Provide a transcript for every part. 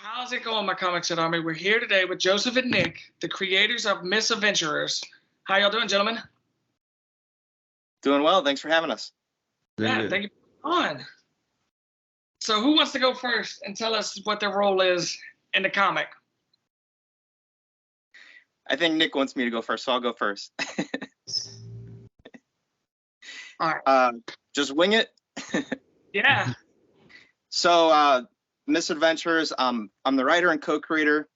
How's it going, my Comics and Army? We're here today with Joseph and Nick, the creators of Misadventurers. How y'all doing, gentlemen? Doing well. Thanks for having us. Yeah, thank you for coming on. So who wants to go first and tell us what their role is in the comic? I think Nick wants me to go first, so I'll go first. All right. Just wing it. Yeah. So Misadventurers, I'm the writer and co-creator.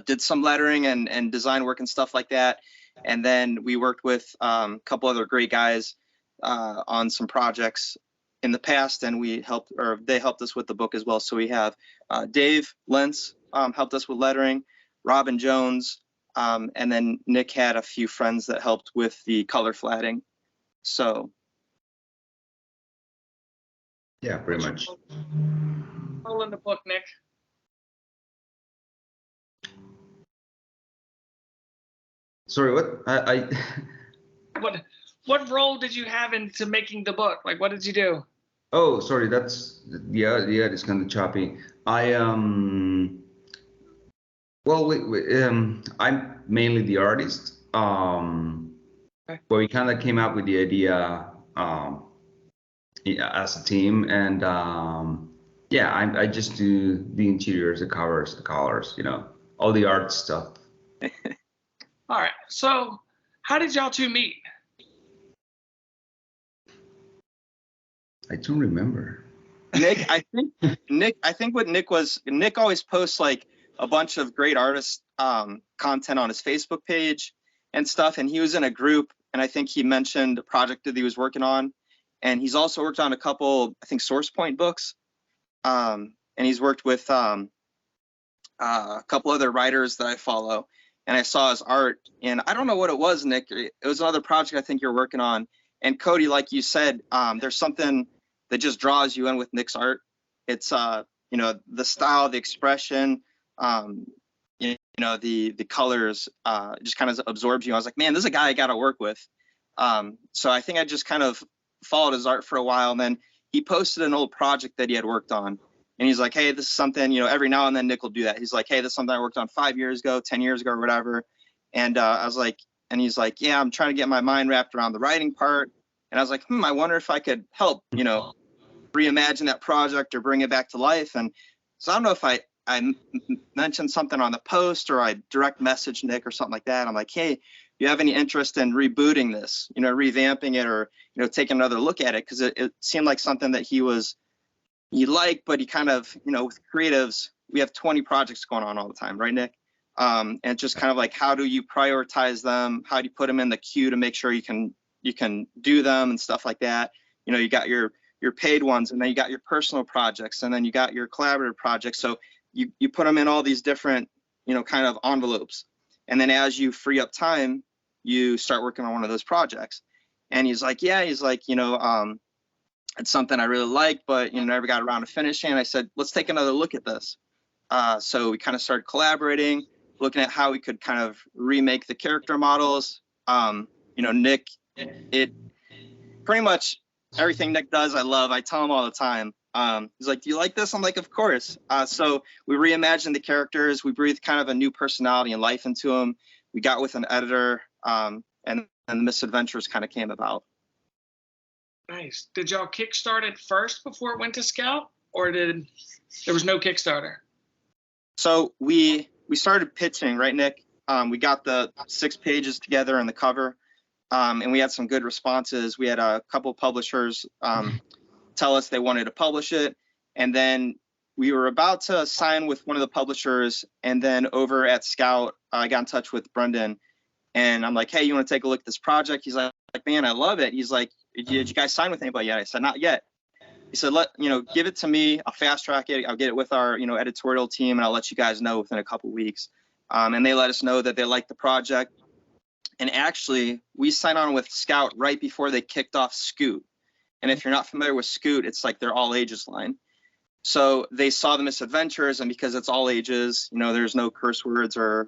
Did some lettering and design work and stuff like that. And then we worked with a couple other great guys on some projects in the past, and they helped us with the book as well. So we have Dave Lentz helped us with lettering, Robin Jones, and then Nick had a few friends that helped with the color flatting. So yeah, pretty much. Role in the book, Nick. Sorry, what? What role did you have into making the book? Like, what did you do? Oh, sorry. That's yeah. It's kind of choppy. Well, I'm mainly the artist. Okay. But we kind of came up with the idea as a team, and yeah, I just do the interiors, the covers, the colors, all the art stuff. All right. So, how did y'all two meet? I don't remember. Nick, I think what Nick always posts like a bunch of great artist content on his Facebook page and stuff, and he was in a group, and I think he mentioned a project that he was working on, and he's also worked on a couple, I think, Source Point books, and he's worked with a couple other writers that I follow, and I saw his art, and I don't know what it was, Nick. It was another project I think you're working on, and Cody, like you said, there's something that just draws you in with Nick's art. It's the style, the expression, the colors, just kind of absorbs you. I was like, man, this is a guy I got to work with. So I think I just kind of followed his art for a while, and then he posted an old project that he had worked on, and he's like, hey, this is something, every now and then Nick will do that. He's like, hey, this is something I worked on 5 years ago, 10 years ago, or whatever. And I was like, and he's like, yeah, I'm trying to get my mind wrapped around the writing part. And I was like, I wonder if I could help, reimagine that project or bring it back to life. And so I don't know if I mentioned something on the post or I direct message Nick or something like that. I'm like, hey, you have any interest in rebooting this, revamping it, or, taking another look at it? Because it seemed like something that he liked, but he kind of, with creatives, we have 20 projects going on all the time, right, Nick? And just kind of like, how do you prioritize them? How do you put them in the queue to make sure you can do them and stuff like that? You got your paid ones, and then you got your personal projects, and then you got your collaborative projects. So you put them in all these different, kind of envelopes. And then as you free up time, you start working on one of those projects. And he's like, yeah, it's something I really like, but never got around to finishing. And I said, let's take another look at this. So we kind of started collaborating, looking at how we could kind of remake the character models. Nick, it pretty much everything Nick does, I love. I tell him all the time. He's like, do you like this? I'm like, of course. So we reimagined the characters. We breathed kind of a new personality and life into them. We got with an editor, and the Misadventures kind of came about. Nice. Did y'all kickstart it first before it went to Scout, or there was no Kickstarter? So we started pitching, right, Nick? We got the 6 pages together and the cover, and we had some good responses. We had a couple publishers tell us they wanted to publish it, and then we were about to sign with one of the publishers, and then over at Scout, I got in touch with Brendan, and I'm like, hey, you want to take a look at this project? He's like, man, I love it. He's like, did you guys sign with anybody yet? I said, not yet. He said, give it to me. I'll fast track it. I'll get it with our, editorial team, and I'll let you guys know within a couple weeks. And they let us know that they liked the project. And actually, we signed on with Scout right before they kicked off Scoot. And if you're not familiar with Scoot, it's like their all ages line. So they saw the Misadventures, and because it's all ages, there's no curse words or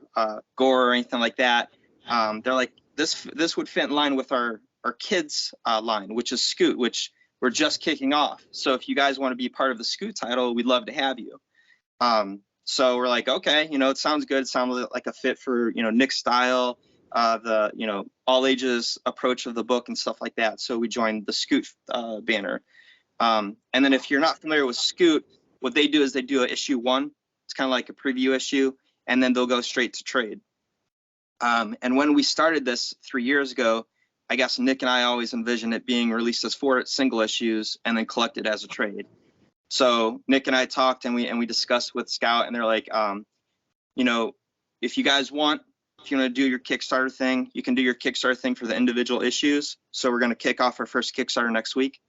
gore or anything like that. They're like, this would fit in line with our kids line, which is Scoot, which we're just kicking off. So if you guys want to be part of the Scoot title, we'd love to have you. So we're like, okay, it sounds good. It sounds like a fit for, Nick's style, the, all ages approach of the book and stuff like that. So we joined the Scout banner. And then if you're not familiar with Scout, what they do is they do a issue 1. It's kind of like a preview issue, and then they'll go straight to trade. And when we started this 3 years ago, I guess Nick and I always envisioned it being released as 4 single issues and then collected as a trade. So Nick and I talked and we discussed with Scout, and they're like, if you guys want, if you want to do your Kickstarter thing, you can do your Kickstarter thing for the individual issues. So we're going to kick off our first Kickstarter next week.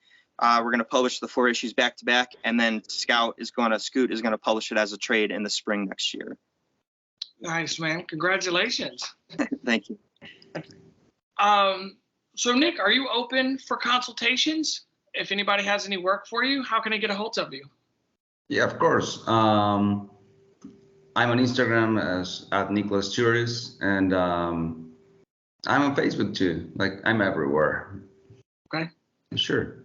We're going to publish the 4 issues back to back, and then Scout is going to publish it as a trade in the spring next year. Nice, man. Congratulations. Thank you. So Nick, are you open for consultations? If anybody has any work for you, how can I get a hold of you? Yeah, of course. I'm on Instagram as @Nicolas, and I'm on Facebook too. Like, I'm everywhere. Okay. Sure.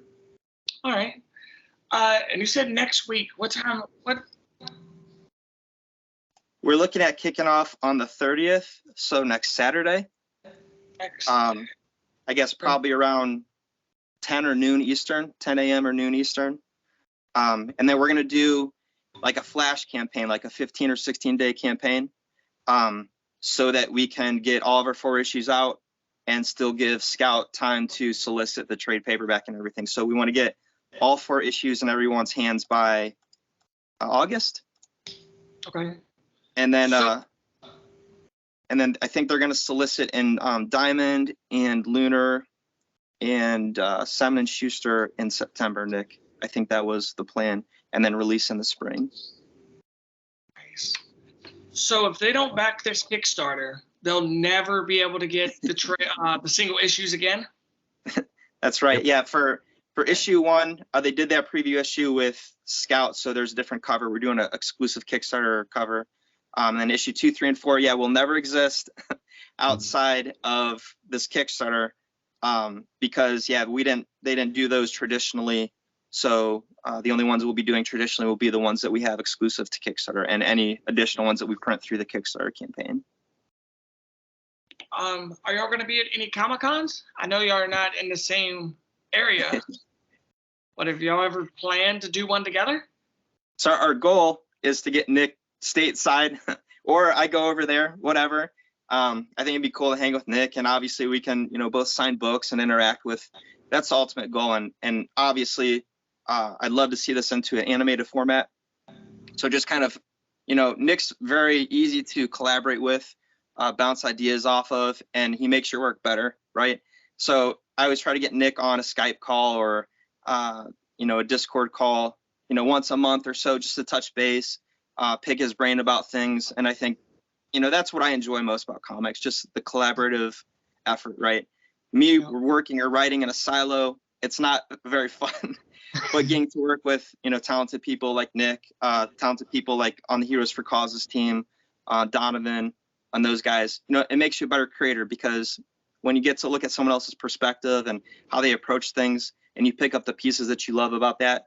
All right. And you said next week. What time? What? We're looking at kicking off on the 30th, so next Saturday. Next. I guess probably around 10 or noon Eastern, 10 a.m. or noon Eastern. And then we're going to do like a flash campaign, like a 15 or 16-day campaign, so that we can get all of our 4 issues out and still give Scout time to solicit the trade paperback and everything. So we want to get all 4 issues in everyone's hands by August. Okay. And then I think they're going to solicit in Diamond and Lunar and Simon & Schuster in September, Nick. I think that was the plan, and then release in the spring. Nice. So if they don't back this Kickstarter, they'll never be able to get the single issues again? That's right. Yeah, for issue 1, they did that preview issue with Scout, so there's a different cover. We're doing an exclusive Kickstarter cover. And then issue 2, 3, and 4, will never exist outside of this Kickstarter, because they didn't do those traditionally. So the only ones we'll be doing traditionally will be the ones that we have exclusive to Kickstarter, and any additional ones that we print through the Kickstarter campaign. Are y'all going to be at any Comic-Cons? I know y'all are not in the same area, but have y'all ever planned to do one together? So our goal is to get Nick stateside, or I go over there, whatever. I think it'd be cool to hang with Nick, and obviously we can, both sign books and interact with. That's the ultimate goal, and obviously, I'd love to see this into an animated format. So just kind of, Nick's very easy to collaborate with, bounce ideas off of, and he makes your work better, right? So I always try to get Nick on a Skype call or, a Discord call, once a month or so, just to touch base. Pick his brain about things, and I think that's what I enjoy most about comics, just the collaborative effort, right? Me working or writing in a silo, it's not very fun. But getting to work with talented people like Nick, talented people like on the Heroes for Causes team, Donovan, and those guys, it makes you a better creator, because when you get to look at someone else's perspective and how they approach things, and you pick up the pieces that you love about that.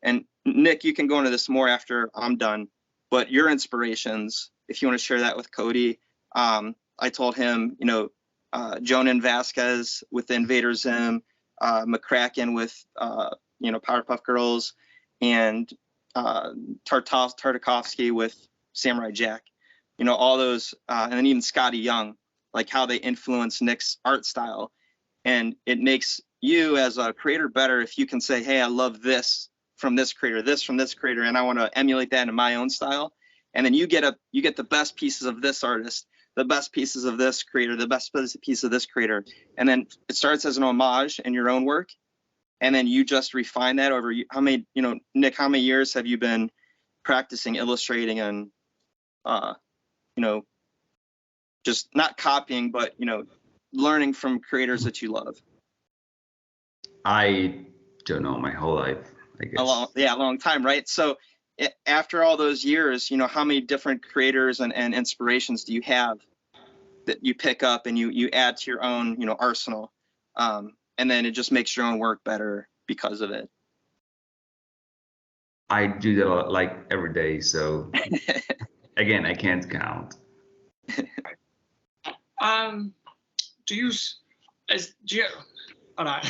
And Nick, you can go into this more after I'm done, but your inspirations, if you want to share that with Cody, I told him, Jonan Vasquez with the Invader Zim, McCracken with, Powerpuff Girls, and Tartakovsky with Samurai Jack, all those, and then even Scotty Young, like how they influence Nick's art style. And it makes you as a creator better if you can say, hey, I love this from this creator, this from this creator, and I want to emulate that in my own style. And then you get the best pieces of this artist, the best pieces of this creator, the best piece of this creator. And then it starts as an homage in your own work. And then you just refine that over Nick, how many years have you been practicing illustrating and, just not copying, but, learning from creators that you love? I don't know, my whole life, I guess. A long time, right? So after all those years, how many different creators and inspirations do you have that you pick up and you add to your own, arsenal? And then it just makes your own work better because of it. I do that like every day. So again, I can't count. Do you, hold on.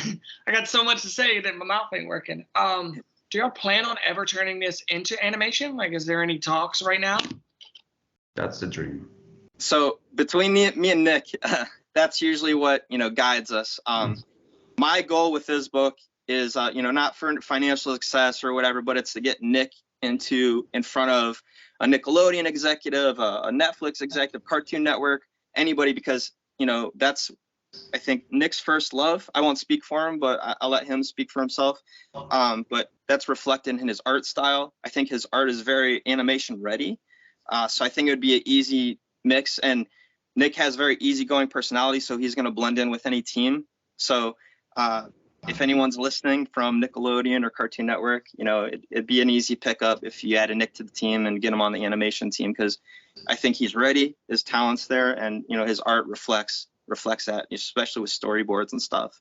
I got so much to say that my mouth ain't working. Do y'all plan on ever turning this into animation? Like, is there any talks right now? That's the dream. So between me and Nick, that's usually what, guides us. My goal with this book is, not for financial success or whatever, but it's to get Nick in front of a Nickelodeon executive, a Netflix executive, Cartoon Network, anybody, because, that's, I think, Nick's first love. I won't speak for him, but I'll let him speak for himself. But that's reflected in his art style. I think his art is very animation ready. So I think it would be an easy mix, and Nick has very easygoing personality, so he's going to blend in with any team. So if anyone's listening from Nickelodeon or Cartoon Network, it'd be an easy pickup if you add a Nick to the team and get him on the animation team, because I think he's ready, his talent's there, and his art reflects that, especially with storyboards and stuff.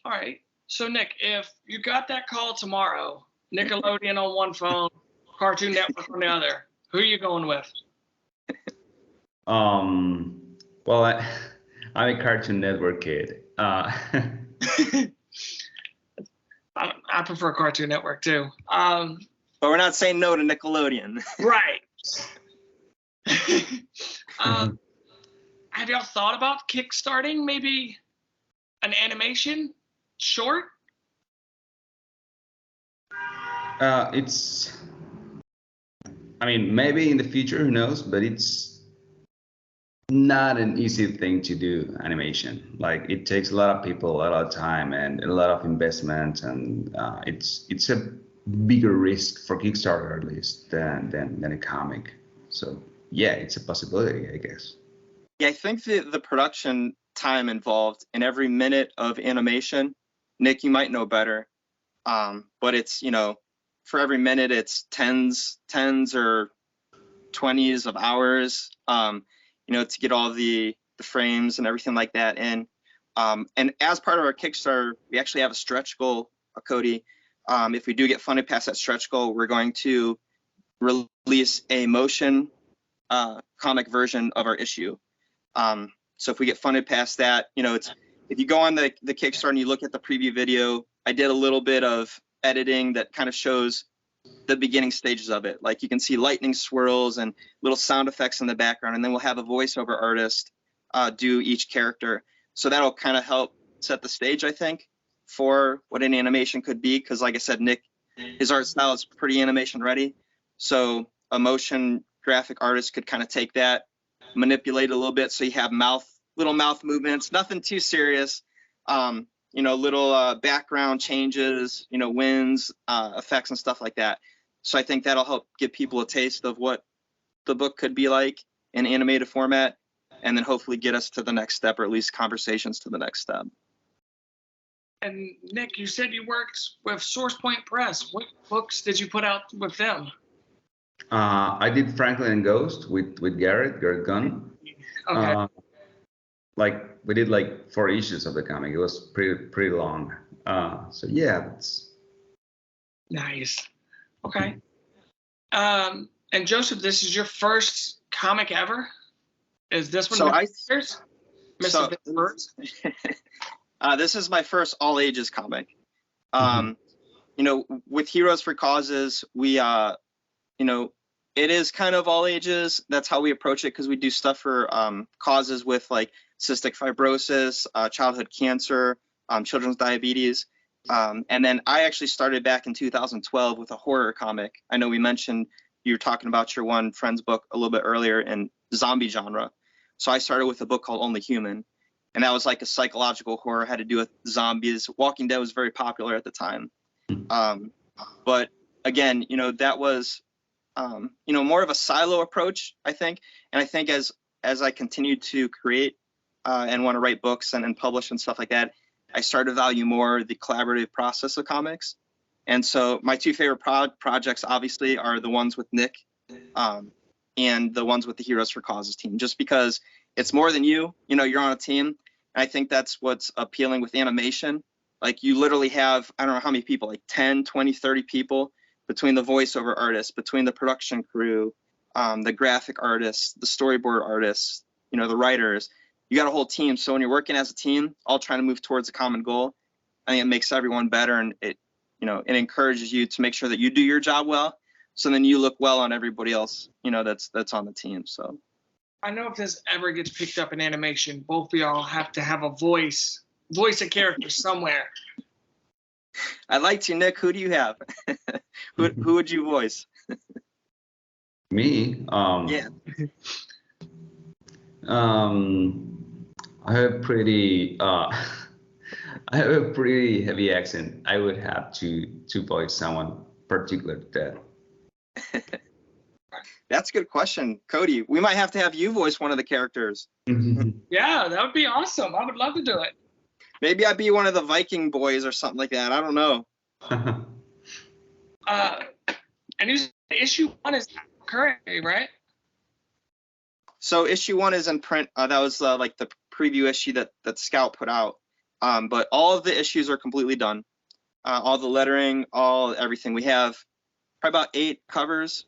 All right. So Nick, if you got that call tomorrow, Nickelodeon on one phone, Cartoon Network on the other, who are you going with? Well, I'm a Cartoon Network kid. I prefer Cartoon Network too. But we're not saying no to Nickelodeon. Right. Have y'all thought about kickstarting maybe an animation short? Maybe in the future, who knows, but it's not an easy thing to do, animation. Like, it takes a lot of people, a lot of time, and a lot of investment, and it's a bigger risk for Kickstarter, at least, than a comic. So yeah, it's a possibility, I guess. Yeah, I think the production time involved in every minute of animation, Nick, you might know better, but it's, for every minute, it's tens or 20s of hours, to get all the frames and everything like that in. And as part of our Kickstarter, we actually have a stretch goal, Cody. If we do get funded past that stretch goal, we're going to release a motion comic version of our issue. So if we get funded past that, if you go on the Kickstarter and you look at the preview video, I did a little bit of editing that kind of shows the beginning stages of it. Like, you can see lightning swirls and little sound effects in the background, and then we'll have a voiceover artist do each character. So that'll kind of help set the stage, I think, for what an animation could be. Because like I said, Nick, his art style is pretty animation ready. So a motion graphic artist could kind of take that, manipulate it a little bit, so you have little mouth movements, nothing too serious. Little background changes, winds, effects and stuff like that. So I think that'll help give people a taste of what the book could be like in animated format, and then hopefully get us to the next step, or at least conversations to the next step. And Nick, you said you worked with Source Point Press. What books did you put out with them? I did Franklin and Ghost with Garrett Gunn. Okay. We did 4 issues of the comic. It was pretty long. So yeah, that's Nice. Okay. And Joseph, this is your first comic ever? Is this one? Misadventurers? This is my first all ages comic. With Heroes for Causes, we it is kind of all ages. That's how we approach it, because we do stuff for causes with like cystic fibrosis, childhood cancer, children's diabetes. And then I actually started back in 2012 with a horror comic. I know we mentioned you were talking about your one friend's book a little bit earlier in zombie genre. So I started with a book called Only Human. And that was like a psychological horror, had to do with zombies. Walking Dead was very popular at the time. But again, that was, more of a silo approach, I think. And I think as I continued to create and want to write books and publish and stuff like that, I started to value more the collaborative process of comics. And so my 2 favorite projects, obviously, are the ones with Nick and the ones with the Heroes for Causes team, just because it's more than you're on a team. And I think that's what's appealing with animation. Like you literally have, I don't know how many people, like 10, 20, 30 people between the voiceover artists, between the production crew, the graphic artists, the storyboard artists, you know, the writers. You got a whole team. So when you're working as a team, all trying to move towards a common goal, I think it makes everyone better, and it, you know, it encourages you to make sure that you do your job well. So then you look well on everybody else, you know, that's on the team. So I know if this ever gets picked up in animation, both of y'all have to have a voice a character somewhere. I'd like to, Nick. Who do you have? who would you voice? Me? Yeah. I have a pretty I have a pretty heavy accent. I would have to voice someone particular to that. That's a good question, Cody. We might have to have you voice one of the characters. Yeah, that would be awesome. I would love to do it. Maybe I'd be one of the Viking boys or something like that. I don't know. And you said issue 1 is currently, right? So issue 1 is in print. That was like the preview issue that Scout put out. But all of the issues are completely done. All the lettering, everything. We have probably about 8 covers.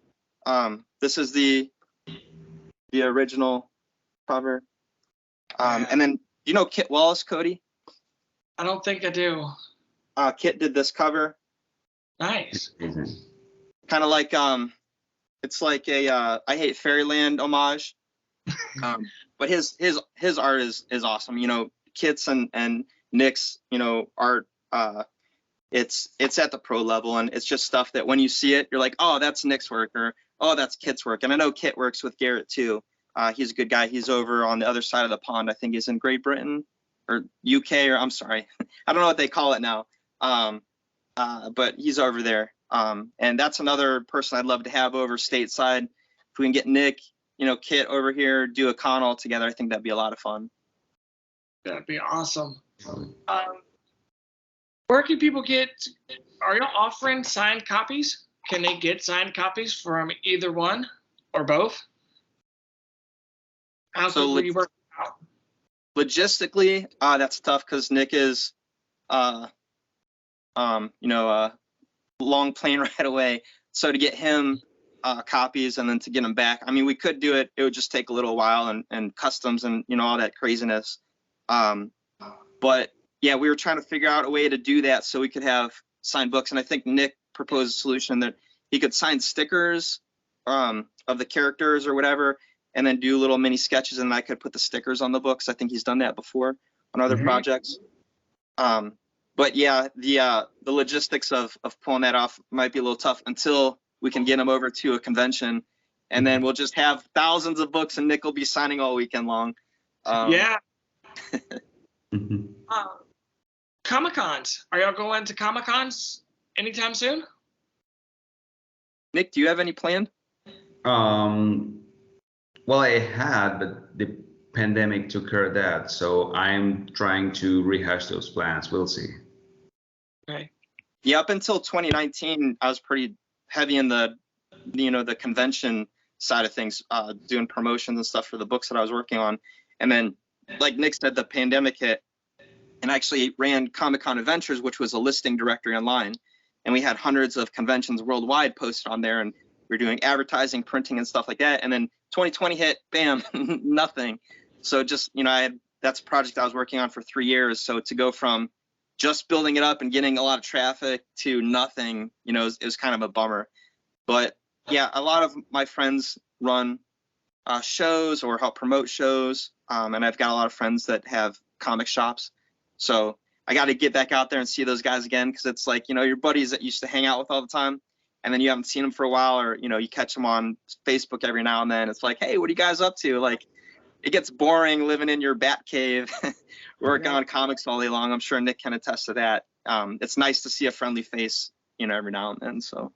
This is the original cover. And then, you know Kit Wallace, Cody? I don't think I do. Kit did this cover. Nice. Kind of like it's like a I Hate Fairyland homage. But his art is awesome. You know, Kit's and Nick's, you know, art, it's at the pro level, and it's just stuff that when you see it, you're like, oh, that's Nick's work, or oh, that's Kit's work. And I know Kit works with Garrett too. He's a good guy. He's over on the other side of the pond. I think he's in Great Britain or UK, or I'm sorry, I don't know what they call it now. But he's over there. And that's another person I'd love to have over stateside. If we can get Nick, you know, Kit over here, do a con all together, I think that'd be a lot of fun. That'd be awesome. Where can people are you offering signed copies? Can they get signed copies from either one or both? How will you work out? Logistically, that's tough because Nick is, you know, long plane ride away. So to get him copies and then to get them back, I mean, we could do it. It would just take a little while and customs and, you know, all that craziness. But yeah, we were trying to figure out a way to do that so we could have signed books. And I think Nick proposed a solution that he could sign stickers of the characters or whatever, and then do little mini sketches, and I could put the stickers on the books. I think he's done that before on other projects. But yeah, the logistics of pulling that off might be a little tough until we can get him over to a convention, and then we'll just have thousands of books, and Nick will be signing all weekend long. Yeah. Comic-Cons. Are y'all going to Comic-Cons anytime soon? Nick, do you have any planned? Well, I had, but the pandemic took care of that. So I'm trying to rehash those plans. We'll see. Okay. Yeah, up until 2019, I was pretty heavy in the, you know, the convention side of things, doing promotions and stuff for the books that I was working on. And then, like Nick said, the pandemic hit, and I actually ran Comicchatauthority, which was a listing directory online. And we had hundreds of conventions worldwide posted on there, and we were doing advertising, printing, and stuff like that. And then 2020 hit, bam, nothing. So just, you know, that's a project I was working on for 3 years. So to go from just building it up and getting a lot of traffic to nothing, you know, it was kind of a bummer. But yeah, a lot of my friends run shows or help promote shows. And I've got a lot of friends that have comic shops. So I got to get back out there and see those guys again, because it's like, you know, your buddies that you used to hang out with all the time, and then you haven't seen them for a while, or, you know, you catch them on Facebook every now and then. It's like, hey, what are you guys up to? Like, it gets boring living in your bat cave, working on comics all day long. I'm sure Nick can attest to that. It's nice to see a friendly face, you know, every now and then. So.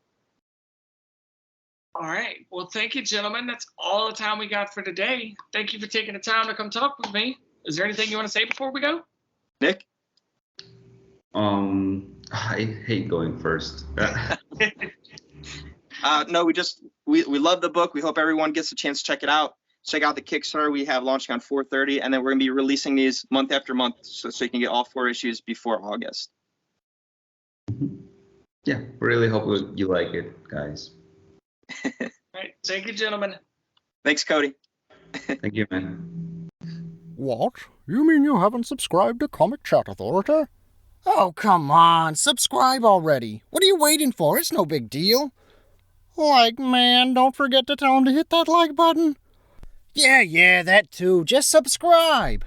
All right. Well, thank you, gentlemen. That's all the time we got for today. Thank you for taking the time to come talk with me. Is there anything you want to say before we go? Nick? I hate going first. No, we love the book. We hope everyone gets a chance to check it out. Check out the Kickstarter we have launching on 4/30, and then we're going to be releasing these month after month, so you can get all 4 issues before August. Yeah, really hope you like it, guys. All right. Thank you, gentlemen. Thanks, Cody. Thank you, man. What? You mean you haven't subscribed to Comicchatauthority? Oh, come on, subscribe already. What are you waiting for? It's no big deal. Like, man, don't forget to tell him to hit that like button. Yeah, that too. Just subscribe.